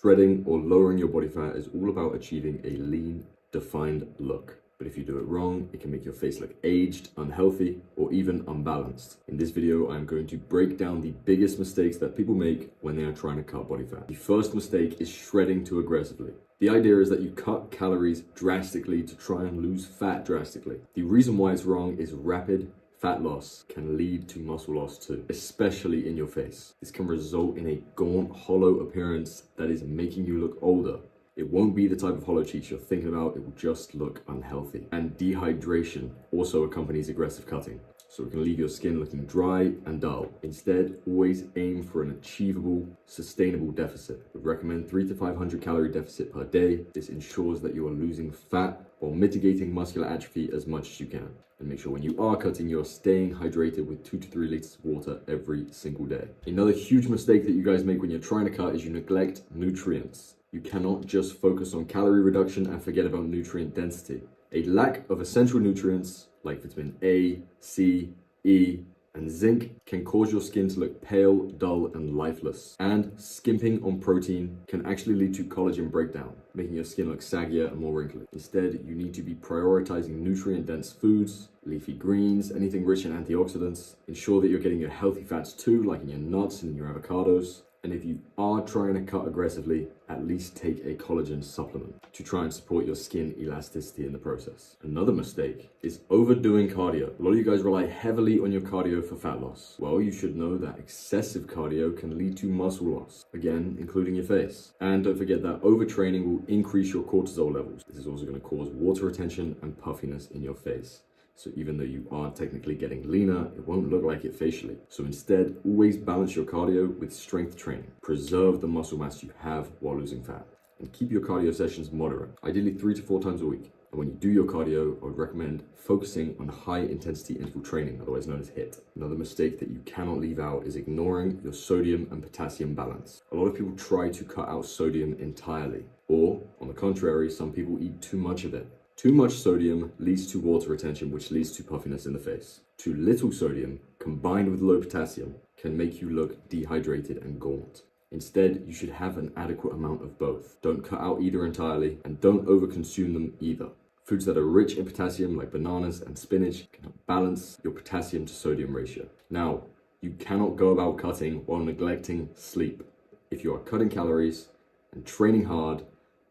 Shredding or lowering your body fat is all about achieving a lean, defined look. But if you do it wrong, it can make your face look aged, unhealthy, or even unbalanced. In this video, I'm going to break down the biggest mistakes that people make when they are trying to cut body fat. The first mistake is shredding too aggressively. The idea is that you cut calories drastically to try and lose fat drastically. The reason why it's wrong is rapid fat loss can lead to muscle loss too, especially in your face. This can result in a gaunt, hollow appearance that is making you look older. It won't be the type of hollow cheeks you're thinking about, it will just look unhealthy. And dehydration also accompanies aggressive cutting, so it can leave your skin looking dry and dull. Instead, always aim for an achievable, sustainable deficit. We recommend 300 to 500 calorie deficit per day. This ensures that you are losing fat while mitigating muscular atrophy as much as you can. And make sure when you are cutting, you're staying hydrated with 2 to 3 liters of water every single day. Another huge mistake that you guys make when you're trying to cut is you neglect nutrients. You cannot just focus on calorie reduction and forget about nutrient density. A lack of essential nutrients like vitamin A, C, E, and zinc can cause your skin to look pale, dull, and lifeless. And skimping on protein can actually lead to collagen breakdown, making your skin look saggier and more wrinkly. Instead, you need to be prioritizing nutrient-dense foods, leafy greens, anything rich in antioxidants. Ensure that you're getting your healthy fats too, like in your nuts and your avocados. And if you are trying to cut aggressively, at least take a collagen supplement to try and support your skin elasticity in the process. Another mistake is overdoing cardio. A lot of you guys rely heavily on your cardio for fat loss. Well, you should know that excessive cardio can lead to muscle loss, again, including your face. And don't forget that overtraining will increase your cortisol levels. This is also going to cause water retention and puffiness in your face. So even though you are technically getting leaner, it won't look like it facially. So instead, always balance your cardio with strength training. Preserve the muscle mass you have while losing fat. And keep your cardio sessions moderate, ideally 3 to 4 times a week. And when you do your cardio, I would recommend focusing on high intensity interval training, otherwise known as HIIT. Another mistake that you cannot leave out is ignoring your sodium and potassium balance. A lot of people try to cut out sodium entirely, or on the contrary, some people eat too much of it. Too much sodium leads to water retention, which leads to puffiness in the face. Too little sodium, combined with low potassium, can make you look dehydrated and gaunt. Instead, you should have an adequate amount of both. Don't cut out either entirely, and don't overconsume them either. Foods that are rich in potassium, like bananas and spinach, can help balance your potassium to sodium ratio. Now, you cannot go about cutting while neglecting sleep. If you are cutting calories and training hard,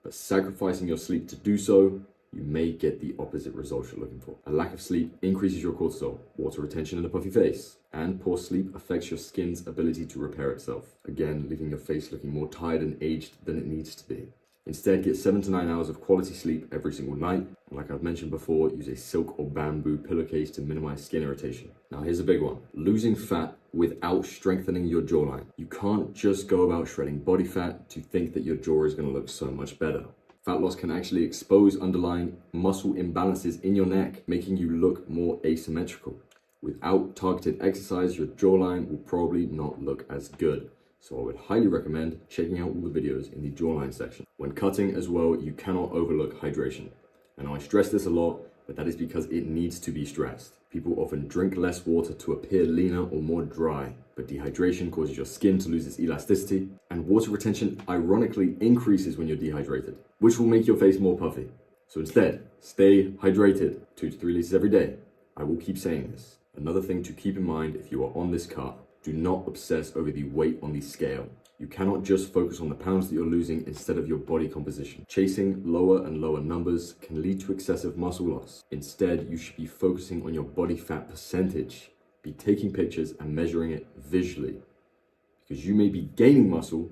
but sacrificing your sleep to do so, you may get the opposite results you're looking for. A lack of sleep increases your cortisol, water retention, and a puffy face. And poor sleep affects your skin's ability to repair itself, again, leaving your face looking more tired and aged than it needs to be. Instead, get 7 to 9 hours of quality sleep every single night. And like I've mentioned before, use a silk or bamboo pillowcase to minimize skin irritation. Now here's a big one. Losing fat without strengthening your jawline. You can't just go about shredding body fat to think that your jaw is going to look so much better. Fat loss can actually expose underlying muscle imbalances in your neck, making you look more asymmetrical. Without targeted exercise, your jawline will probably not look as good. So I would highly recommend checking out all the videos in the jawline section. When cutting as well, you cannot overlook hydration. And I stress this a lot, but that is because it needs to be stressed. People often drink less water to appear leaner or more dry, but dehydration causes your skin to lose its elasticity, and water retention ironically increases when you're dehydrated, which will make your face more puffy. So instead, stay hydrated, 2 to 3 liters every day. I will keep saying this. Another thing to keep in mind if you are on this cut, do not obsess over the weight on the scale. You cannot just focus on the pounds that you're losing instead of your body composition. Chasing lower and lower numbers can lead to excessive muscle loss. Instead, you should be focusing on your body fat percentage. Be taking pictures and measuring it visually, because you may be gaining muscle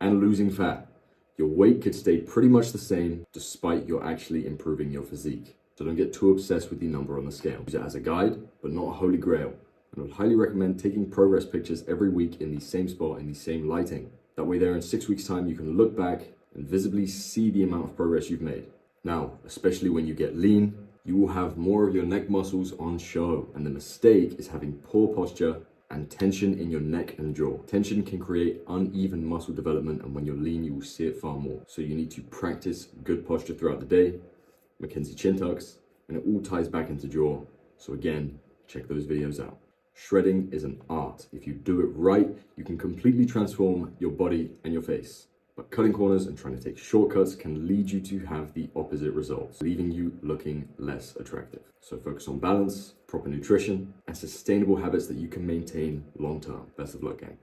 and losing fat. Your weight could stay pretty much the same despite you're actually improving your physique. So don't get too obsessed with the number on the scale. Use it as a guide, but not a holy grail. And I would highly recommend taking progress pictures every week in the same spot, in the same lighting. That way there in 6 weeks' time, you can look back and visibly see the amount of progress you've made. Now, especially when you get lean, you will have more of your neck muscles on show. And the mistake is having poor posture and tension in your neck and jaw. Tension can create uneven muscle development, and when you're lean, you will see it far more. So you need to practice good posture throughout the day, Mackenzie chin tucks, and it all ties back into jaw. So again, check those videos out. Shredding is an art. If you do it right, you can completely transform your body and your face. But cutting corners and trying to take shortcuts can lead you to have the opposite results, leaving you looking less attractive. So focus on balance, proper nutrition, and sustainable habits that you can maintain long term. Best of luck, gang.